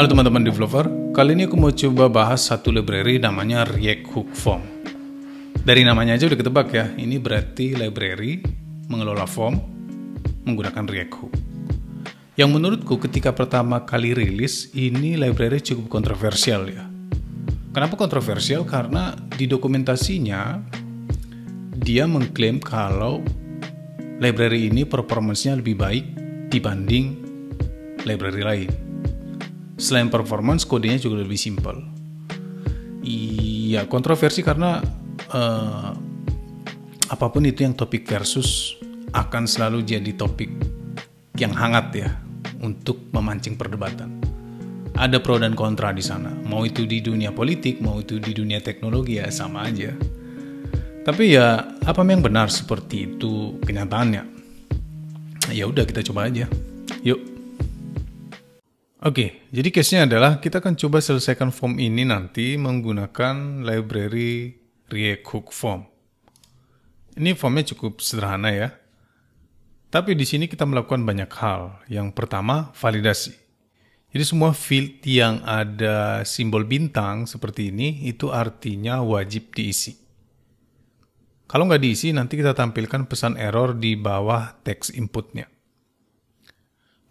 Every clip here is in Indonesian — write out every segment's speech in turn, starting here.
Halo teman-teman developer, kali ini aku mau coba bahas satu library namanya React Hook Form. Dari namanya aja udah ketebak ya, ini berarti library mengelola form menggunakan React Hook. Yang menurutku ketika pertama kali rilis, ini library cukup kontroversial ya. Kenapa kontroversial? Karena di dokumentasinya, dia mengklaim kalau library ini performance-nya lebih baik dibanding library lain. Selain performance, kodenya juga lebih simpel. Iya, kontroversi karena apapun itu yang topik versus akan selalu jadi topik yang hangat ya untuk memancing perdebatan. Ada pro dan kontra di sana. Mau itu di dunia politik, mau itu di dunia teknologi ya sama aja. Tapi ya apa yang benar seperti itu kenyataannya? Ya udah kita coba aja. Yuk. Oke, jadi case-nya adalah kita akan coba selesaikan form ini nanti menggunakan library React Hook Form. Ini formnya cukup sederhana ya. Tapi di sini kita melakukan banyak hal. Yang pertama, validasi. Jadi semua field yang ada simbol bintang seperti ini, itu artinya wajib diisi. Kalau nggak diisi, nanti kita tampilkan pesan error di bawah teks inputnya.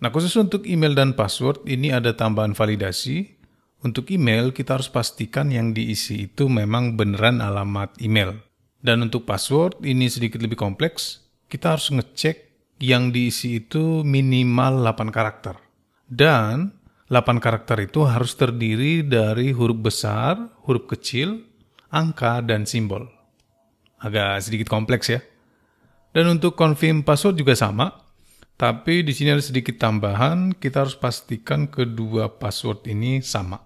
Nah, khusus untuk email dan password, ini ada tambahan validasi. Untuk email, kita harus pastikan yang diisi itu memang beneran alamat email. Dan untuk password, ini sedikit lebih kompleks. Kita harus ngecek yang diisi itu minimal 8 karakter. Dan 8 karakter itu harus terdiri dari huruf besar, huruf kecil, angka, dan simbol. Agak sedikit kompleks ya. Dan untuk confirm password juga sama. Tapi di sini ada sedikit tambahan, kita harus pastikan kedua password ini sama.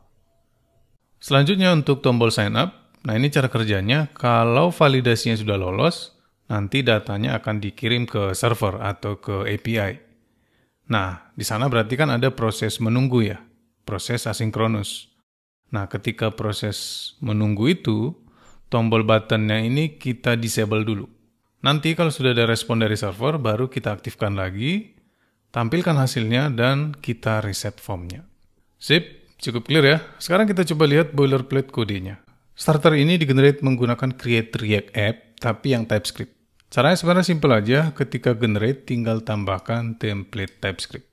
Selanjutnya untuk tombol sign up, nah ini cara kerjanya, kalau validasinya sudah lolos, nanti datanya akan dikirim ke server atau ke API. Nah, di sana berarti kan ada proses menunggu ya, proses asinkronus. Nah, ketika proses menunggu itu, tombol buttonnya ini kita disable dulu. Nanti kalau sudah ada respon dari server, baru kita aktifkan lagi, tampilkan hasilnya, dan kita reset formnya. Sip, cukup clear ya. Sekarang kita coba lihat boilerplate kodenya. Starter ini digenerate menggunakan create React app, tapi yang TypeScript. Caranya sebenarnya simple aja, ketika generate tinggal tambahkan template TypeScript.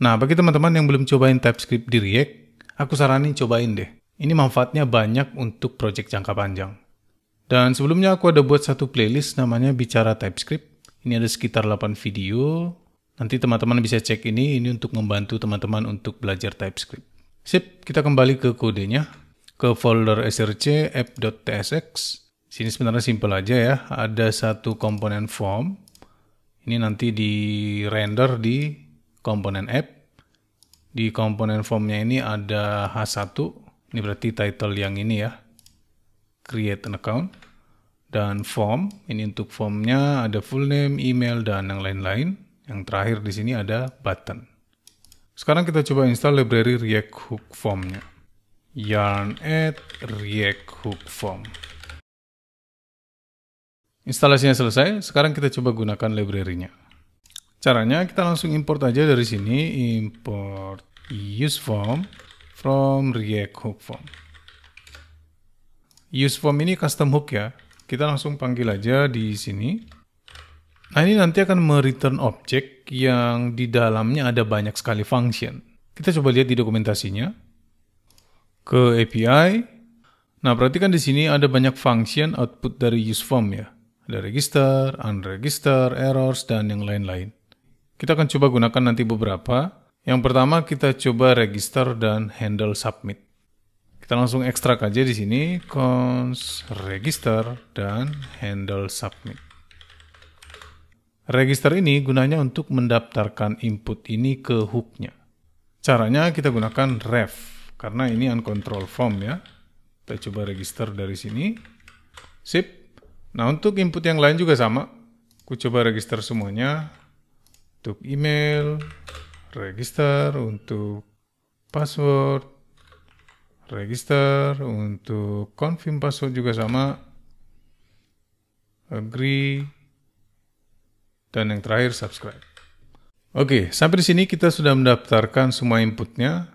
Nah, bagi teman-teman yang belum cobain TypeScript di React, aku saranin cobain deh. Ini manfaatnya banyak untuk project jangka panjang. Dan sebelumnya aku ada buat satu playlist namanya Bicara TypeScript. Ini ada sekitar 8 video. Nanti teman-teman bisa cek ini untuk membantu teman-teman untuk belajar TypeScript. Sip, kita kembali ke kodenya. Ke folder src app.tsx. Sini sebenarnya simple aja ya. Ada satu komponen form. Ini nanti di render di komponen app. Di komponen formnya ini ada H1. Ini berarti title yang ini ya. Create an account, dan form, ini untuk formnya ada full name, email, dan yang lain-lain. Yang terakhir di sini ada button. Sekarang kita coba install library React Hook Formnya. Yarn add React Hook Form. Instalasinya selesai, sekarang kita coba gunakan library-nya. Caranya kita langsung import aja dari sini, import use form from React Hook Form. Use form ini custom hook ya. Kita langsung panggil aja di sini. Nah, ini nanti akan mereturn object yang di dalamnya ada banyak sekali function. Kita coba lihat di dokumentasinya. Ke API. Nah, perhatikan di sini ada banyak function output dari use form ya. Ada register, unregister, errors, dan yang lain-lain. Kita akan coba gunakan nanti beberapa. Yang pertama kita coba register dan handle submit. Kita langsung ekstrak aja di sini, const register dan handle submit. Register ini gunanya untuk mendaftarkan input ini ke hook-nya. Caranya kita gunakan ref, karena ini uncontrolled form ya. Kita coba register dari sini. Sip. Nah, untuk input yang lain juga sama. Aku coba register semuanya. Untuk email, register, untuk password, register, untuk confirm password juga sama, agree, dan yang terakhir subscribe. Oke, sampai di sini kita sudah mendaftarkan semua inputnya.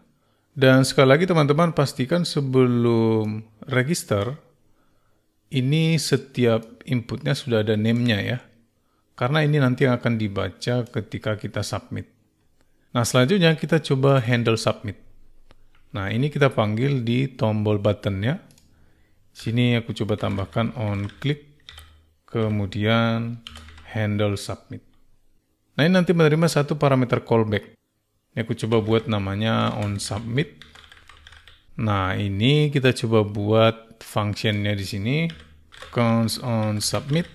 Dan sekali lagi teman-teman pastikan sebelum register, ini setiap inputnya sudah ada name-nya ya. Karena ini nanti yang akan dibaca ketika kita submit. Nah selanjutnya kita coba handle submit. Nah ini kita panggil di tombol button-nya. Sini aku coba tambahkan on click, kemudian handle submit. Nah ini nanti menerima satu parameter callback. Ini aku coba buat namanya on submit. Nah ini kita coba buat functionnya di sini, const on submit.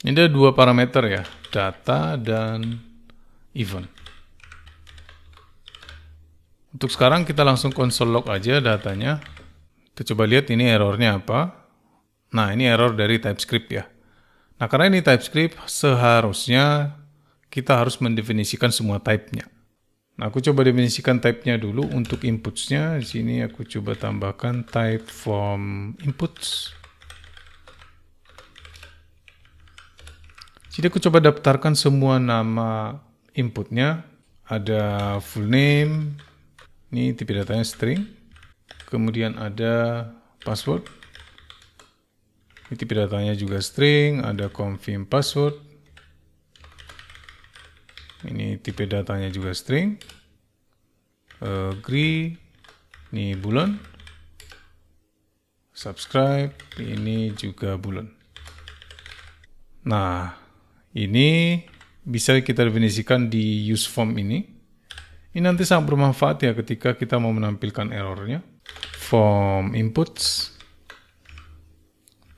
Ini ada dua parameter ya, data dan event. Untuk sekarang kita langsung console log aja datanya. Kita coba lihat ini errornya apa. Nah ini error dari TypeScript ya. Nah karena ini TypeScript seharusnya kita harus mendefinisikan semua type-nya. Nah, aku coba definisikan type-nya dulu untuk inputs-nya. Di sini aku coba tambahkan type from inputs. Jadi aku coba daftarkan semua nama inputnya. Ada full name, ini tipe datanya string. Kemudian ada password. Ini tipe datanya juga string, ada confirm password. Ini tipe datanya juga string. Agree, ini bulan. Subscribe, ini juga bulan. Nah, ini bisa kita definisikan di use form ini. Ini nanti sangat bermanfaat ya ketika kita mau menampilkan errornya. Form inputs.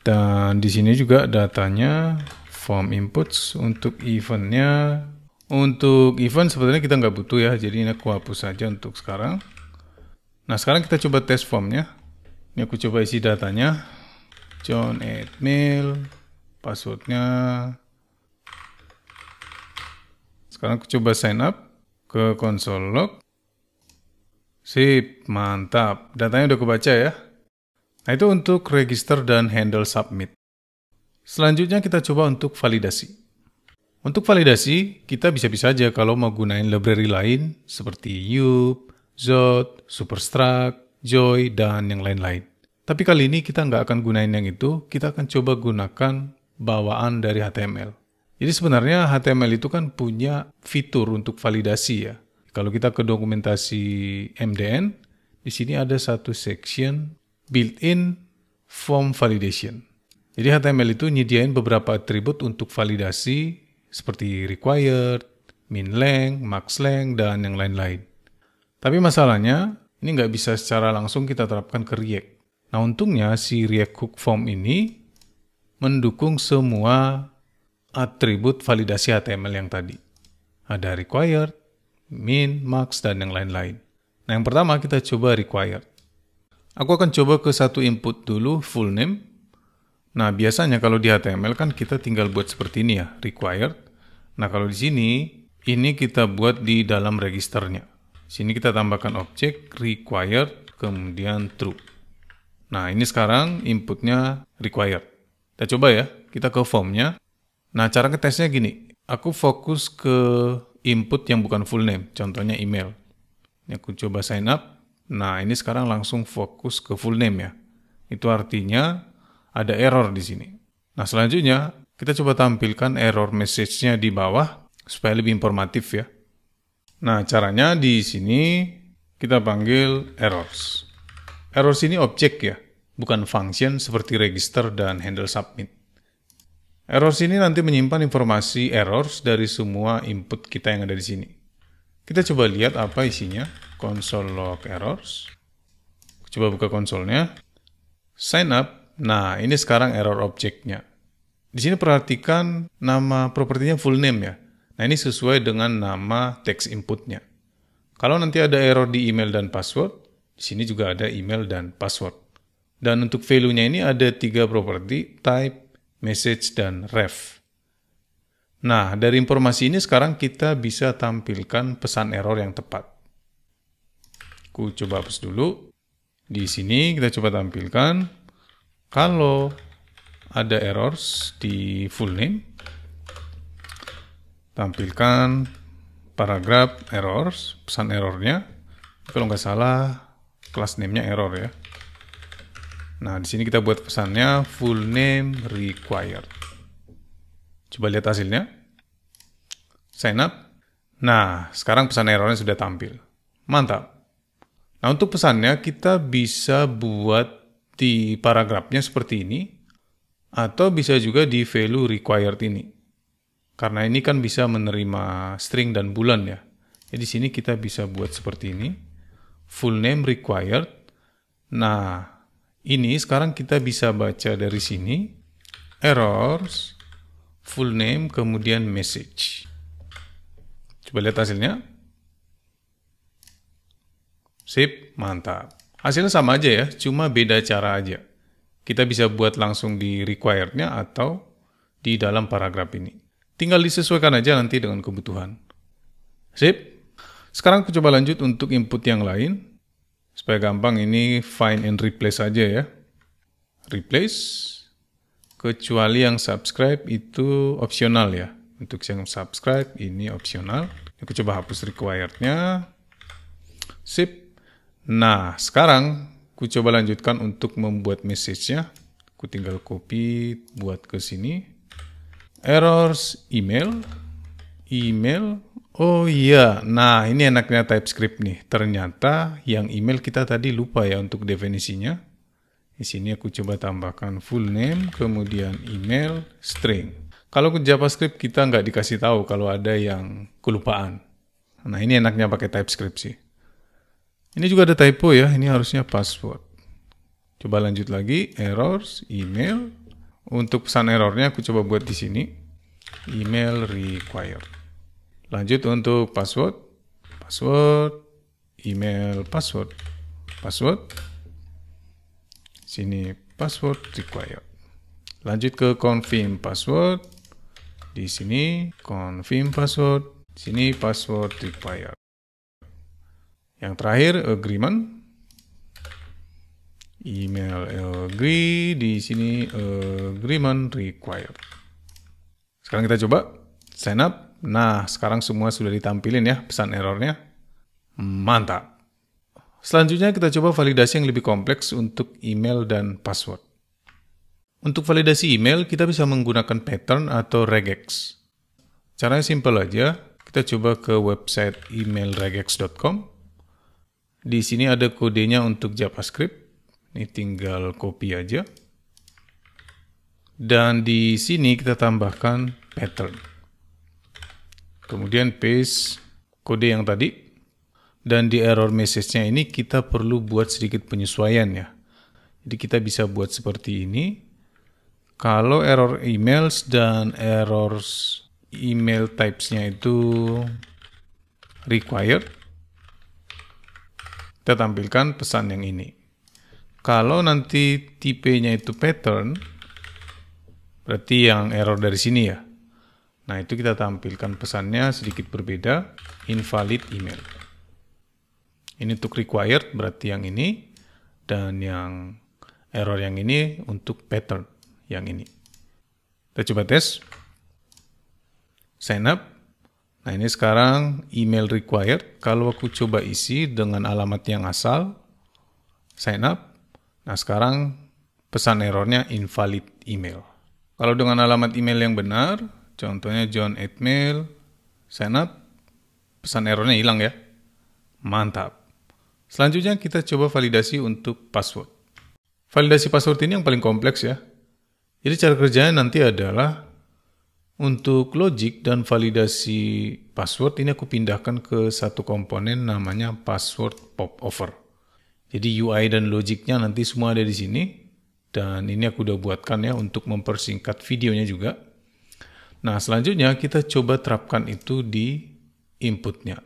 Dan di sini juga datanya form inputs untuk eventnya. Untuk event sebetulnya kita nggak butuh ya, jadi ini aku hapus saja untuk sekarang. Nah sekarang kita coba tes formnya. Ini aku coba isi datanya. John @mail, passwordnya. Sekarang aku coba sign up ke console log. Sip, mantap. Datanya udah kebaca ya. Nah itu untuk register dan handle submit. Selanjutnya kita coba untuk validasi. Untuk validasi, kita bisa-bisa aja kalau mau gunain library lain seperti Yoop, Zod, Superstruct, Joy, dan yang lain-lain. Tapi kali ini kita nggak akan gunain yang itu, kita akan coba gunakan bawaan dari HTML. Jadi sebenarnya HTML itu kan punya fitur untuk validasi ya. Kalau kita ke dokumentasi MDN, di sini ada satu section built-in form validation. Jadi HTML itu nyediain beberapa atribut untuk validasi seperti required, min length, max length, dan yang lain-lain. Tapi masalahnya, ini nggak bisa secara langsung kita terapkan ke React. Nah untungnya si React Hook Form ini mendukung semua atribut validasi HTML yang tadi. Ada required, min, max, dan yang lain-lain. Nah yang pertama kita coba required. Aku akan coba ke satu input dulu, full name. Nah, biasanya kalau di HTML kan kita tinggal buat seperti ini ya, required. Nah, kalau di sini, ini kita buat di dalam registernya. Sini kita tambahkan objek required, kemudian true. Nah, ini sekarang inputnya required. Kita coba ya, kita ke formnya. Nah, cara ngetesnya gini. Aku fokus ke input yang bukan full name, contohnya email. Ini aku coba sign up. Nah, ini sekarang langsung fokus ke full name ya. Itu artinya ada error di sini. Nah, selanjutnya kita coba tampilkan error message-nya di bawah supaya lebih informatif ya. Nah, caranya di sini kita panggil errors. Errors ini objek ya, bukan function seperti register dan handle submit. Errors ini nanti menyimpan informasi errors dari semua input kita yang ada di sini. Kita coba lihat apa isinya. Console log errors. Coba buka konsolnya. Sign up. Nah, ini sekarang error objeknya. Di sini perhatikan nama propertinya full name ya. Nah, ini sesuai dengan nama text inputnya. Kalau nanti ada error di email dan password, di sini juga ada email dan password. Dan untuk value-nya ini ada 3 properti, type, message, dan ref. Nah, dari informasi ini sekarang kita bisa tampilkan pesan error yang tepat. Aku coba hapus dulu. Di sini kita coba tampilkan. Kalau ada errors di full name, tampilkan paragraf errors, pesan errornya. Kalau nggak salah, class name-nya error ya. Nah, di sini kita buat pesannya full name required. Coba lihat hasilnya. Sign up. Nah, sekarang pesan errornya sudah tampil. Mantap. Nah, untuk pesannya kita bisa buat di paragrafnya seperti ini, atau bisa juga di value required ini. Karena ini kan bisa menerima string dan bulan ya. Jadi di sini kita bisa buat seperti ini. Full name required. Nah, ini sekarang kita bisa baca dari sini. Errors, full name, kemudian message. Coba lihat hasilnya. Sip, mantap. Hasilnya sama aja ya, cuma beda cara aja. Kita bisa buat langsung di required-nya atau di dalam paragraf ini. Tinggal disesuaikan aja nanti dengan kebutuhan. Sip. Sekarang aku coba lanjut untuk input yang lain. Supaya gampang ini find and replace aja ya. Replace. Kecuali yang subscribe itu opsional ya. Untuk yang subscribe ini opsional. Aku coba hapus required-nya. Sip. Nah, sekarang aku coba lanjutkan untuk membuat message-nya. Aku tinggal copy buat ke sini. Errors email. Email. Oh iya, nah ini enaknya TypeScript nih. Ternyata yang email kita tadi lupa ya untuk definisinya. Di sini aku coba tambahkan full name, kemudian email, string. Kalau ke JavaScript kita nggak dikasih tahu kalau ada yang kelupaan. Nah ini enaknya pakai TypeScript sih. Ini juga ada typo ya, ini harusnya password. Coba lanjut lagi, errors, email. Untuk pesan errornya aku coba buat di sini. Email required. Lanjut untuk password. Password, email password. Password. Sini password required. Lanjut ke confirm password. Di sini confirm password. Sini password required. Yang terakhir agreement. Email agree, di sini agreement required. Sekarang kita coba sign up. Nah, sekarang semua sudah ditampilin ya pesan errornya. Mantap. Selanjutnya kita coba validasi yang lebih kompleks untuk email dan password. Untuk validasi email kita bisa menggunakan pattern atau regex. Caranya simpel aja. Kita coba ke website emailregex.com. Di sini ada kodenya untuk JavaScript. Ini tinggal copy aja. Dan di sini kita tambahkan pattern. Kemudian paste kode yang tadi. Dan di error message-nya ini kita perlu buat sedikit penyesuaian ya. Jadi kita bisa buat seperti ini. Kalau error emails dan errors email types-nya itu required, kita tampilkan pesan yang ini. Kalau nanti tipenya itu pattern, berarti yang error dari sini ya. Nah, itu kita tampilkan pesannya sedikit berbeda, invalid email. Ini untuk required, berarti yang ini, dan yang error yang ini untuk pattern, yang ini. Kita coba tes. Sign up. Nah, ini sekarang email required. Kalau aku coba isi dengan alamat yang asal, sign up. Nah, sekarang pesan errornya invalid email. Kalau dengan alamat email yang benar, contohnya john@mail, sign up, pesan errornya hilang ya. Mantap. Selanjutnya kita coba validasi untuk password. Validasi password ini yang paling kompleks ya. Jadi cara kerjanya nanti adalah untuk logic dan validasi password ini aku pindahkan ke satu komponen namanya password popover. Jadi UI dan logiknya nanti semua ada di sini. Dan ini aku udah buatkan ya untuk mempersingkat videonya juga. Nah, selanjutnya kita coba terapkan itu di inputnya.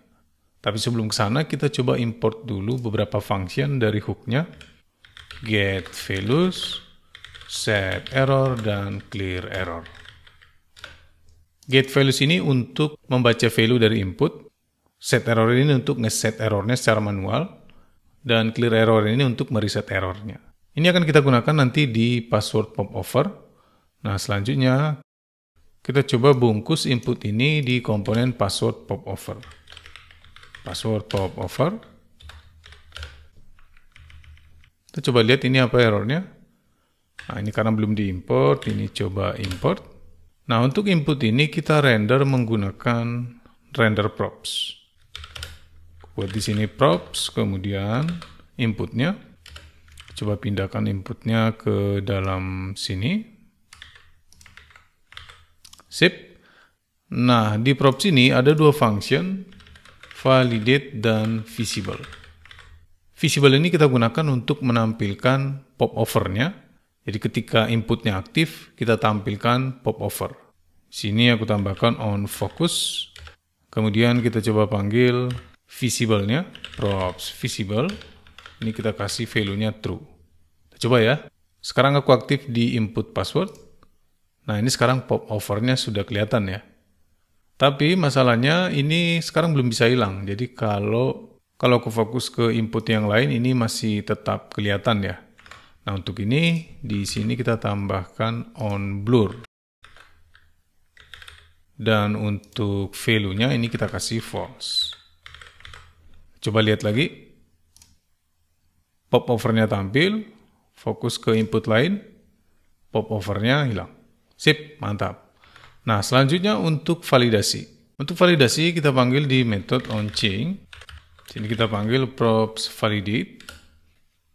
Tapi sebelum ke sana kita coba import dulu beberapa function dari hooknya. Get values, set error, dan clear error. Get values ini untuk membaca value dari input. Set error ini untuk ngeset errornya secara manual. Dan clear error ini untuk mereset errornya. Ini akan kita gunakan nanti di password popover. Nah, selanjutnya kita coba bungkus input ini di komponen password popover. Password popover, Kita coba lihat ini apa errornya. Nah, ini karena belum diimport, ini coba import. Nah, untuk input ini kita render menggunakan render props. Buat di sini props, kemudian inputnya. Coba pindahkan inputnya ke dalam sini. Sip. Nah, di props ini ada dua function, validate dan visible. Visible ini kita gunakan untuk menampilkan popover-nya. Jadi ketika inputnya aktif, kita tampilkan popover. Sini aku tambahkan on focus. Kemudian kita coba panggil visible-nya, props visible. Ini kita kasih value-nya true. Kita coba ya. Sekarang aku aktif di input password. Nah, ini sekarang popover-nya sudah kelihatan ya. Tapi masalahnya ini sekarang belum bisa hilang. Jadi kalau aku fokus ke input yang lain, ini masih tetap kelihatan ya. Nah, untuk ini di sini kita tambahkan on blur. Dan untuk value-nya ini kita kasih false. Coba lihat lagi. Popover-nya tampil, fokus ke input lain, popover-nya hilang. Sip, mantap. Nah, selanjutnya untuk validasi. Untuk validasi kita panggil di method onChain. Sini kita panggil props validate.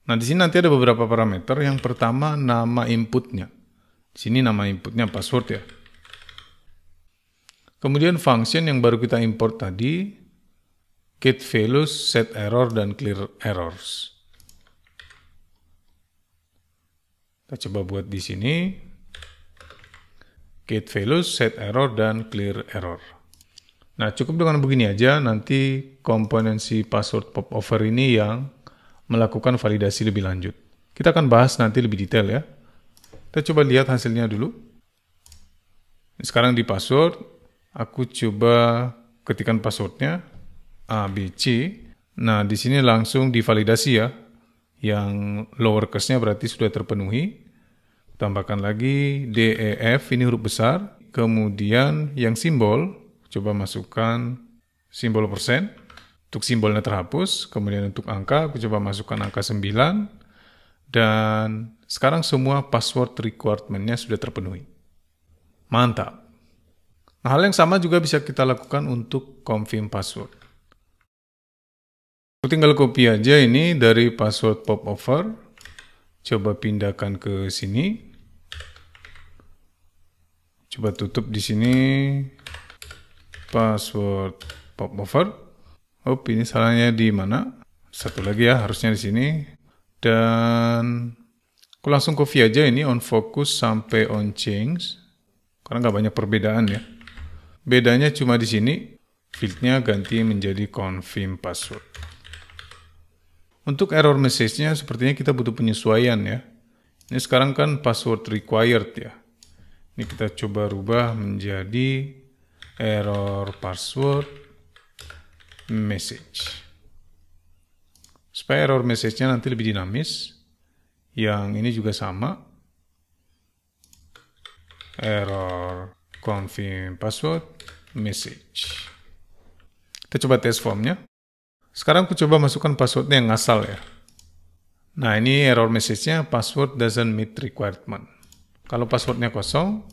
Nah, di sini nanti ada beberapa parameter. Yang pertama nama inputnya. Di sini nama inputnya password ya. Kemudian function yang baru kita import tadi, get values, set error, dan clear errors. Kita coba buat di sini. Get values, set error, dan clear error. Nah, cukup dengan begini aja. Nanti komponen si password popover ini yang melakukan validasi lebih lanjut. Kita akan bahas nanti lebih detail ya. Kita coba lihat hasilnya dulu. Sekarang di password, aku coba ketikkan passwordnya ABC. Nah, di sini langsung divalidasi ya. Yang lower case-nya berarti sudah terpenuhi. Tambahkan lagi DEF, ini huruf besar. Kemudian yang simbol, coba masukkan simbol persen. Untuk simbolnya terhapus. Kemudian untuk angka, aku coba masukkan angka 9. Dan sekarang semua password requirement-nya sudah terpenuhi. Mantap. Nah, hal yang sama juga bisa kita lakukan untuk confirm password. Aku tinggal copy aja ini dari password popover. Coba pindahkan ke sini. Coba tutup di sini password popover. Oh, ini salahnya di mana? Satu lagi ya, harusnya di sini. Dan aku langsung copy aja ini on focus sampai on change. Karena nggak banyak perbedaan ya. Bedanya cuma di sini. Fieldnya ganti menjadi confirm password. Untuk error message-nya sepertinya kita butuh penyesuaian ya. Ini sekarang kan password required ya. Ini kita coba rubah menjadi error password message. Supaya error message-nya nanti lebih dinamis. Yang ini juga sama. Error confirm password message. Kita coba test form-nya. Sekarang aku coba masukkan passwordnya yang asal ya. Nah, ini error message-nya password doesn't meet requirement. Kalau passwordnya kosong,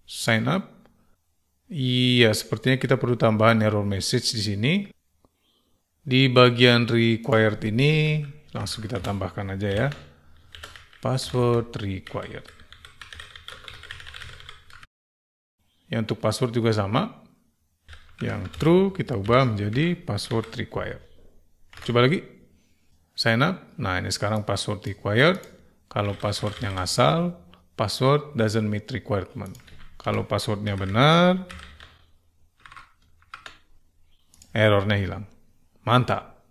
sign up. Iya, sepertinya kita perlu tambahan error message di sini. Di bagian required ini, langsung kita tambahkan aja ya. Password required. Yang untuk password juga sama. Yang true kita ubah menjadi password required. Coba lagi. Sign up. Nah, ini sekarang password required. Kalau passwordnya ngasal, password doesn't meet requirement. Kalau passwordnya benar, errornya hilang. Mantap.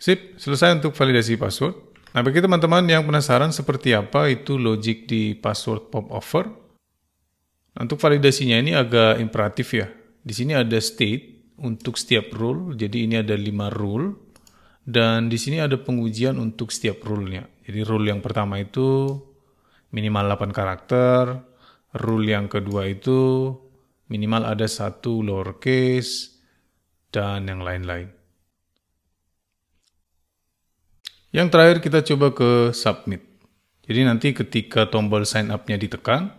Sip, selesai untuk validasi password. Nah, bagi teman-teman yang penasaran seperti apa itu logic di password popover, untuk validasinya ini agak imperatif ya. Di sini ada state untuk setiap rule, jadi ini ada 5 rule. Dan di sini ada pengujian untuk setiap rule-nya. Jadi rule yang pertama itu minimal 8 karakter. Rule yang kedua itu minimal ada 1 lowercase dan yang lain-lain. Yang terakhir kita coba ke submit. Jadi nanti ketika tombol sign up-nya ditekan,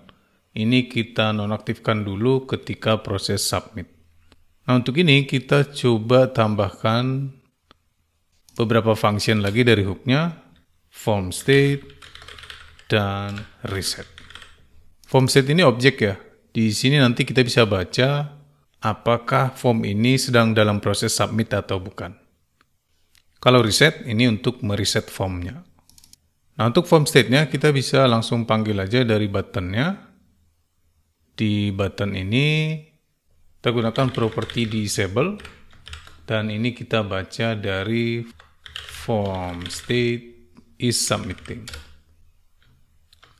ini kita nonaktifkan dulu ketika proses submit. Nah, untuk ini kita coba tambahkan beberapa function lagi dari hook-nya, form state, dan reset. Form state ini objek ya. Di sini nanti kita bisa baca apakah form ini sedang dalam proses submit atau bukan. Kalau reset, ini untuk mereset formnya. Nah, untuk form state-nya kita bisa langsung panggil aja dari button-nya. Di button ini kita gunakan property disable, dan ini kita baca dari form state is submitting.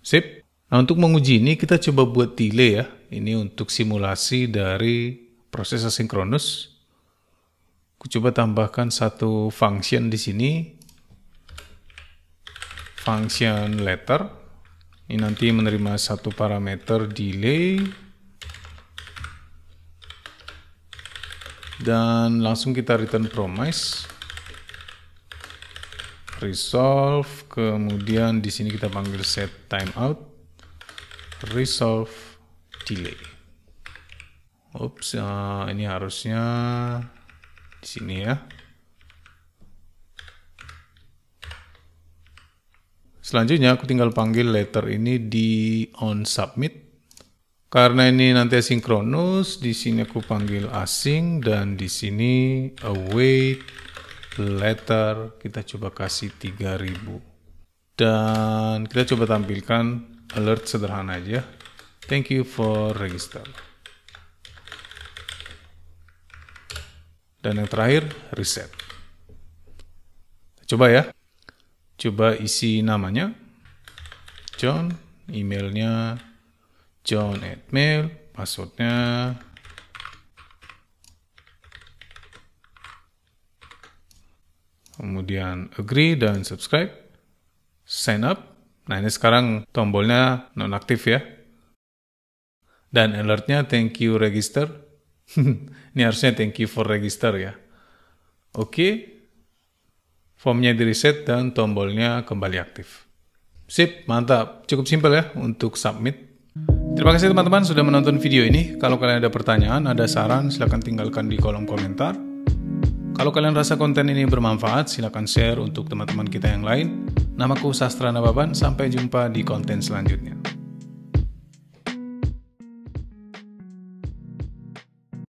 Sip. Nah, untuk menguji ini kita coba buat delay ya. Ini untuk simulasi dari proses asinkronus. Aku coba tambahkan satu function di sini. Function letter. Ini nanti menerima satu parameter delay. Dan langsung kita return promise. Resolve, kemudian di sini kita panggil set timeout. Resolve delay. Ups, ini harusnya di sini ya. Selanjutnya aku tinggal panggil letter ini di on submit. Karena ini nanti asinkronus, di sini aku panggil async, dan di sini await letter kita coba kasih 3000. Dan kita coba tampilkan alert sederhana aja. Thank you for register. Dan yang terakhir reset. Coba ya. Coba isi namanya, John, emailnya john@mail, passwordnya, kemudian agree dan subscribe, sign up. Nah, ini sekarang tombolnya nonaktif ya. Dan alertnya thank you register. Ini harusnya thank you for register ya. Oke. Formnya di reset dan tombolnya kembali aktif. Sip, mantap. Cukup simpel ya untuk submit. Terima kasih teman-teman sudah menonton video ini. Kalau kalian ada pertanyaan, ada saran, silahkan tinggalkan di kolom komentar. Kalau kalian rasa konten ini bermanfaat, silahkan share untuk teman-teman kita yang lain. Namaku Sastra Nababan, sampai jumpa di konten selanjutnya.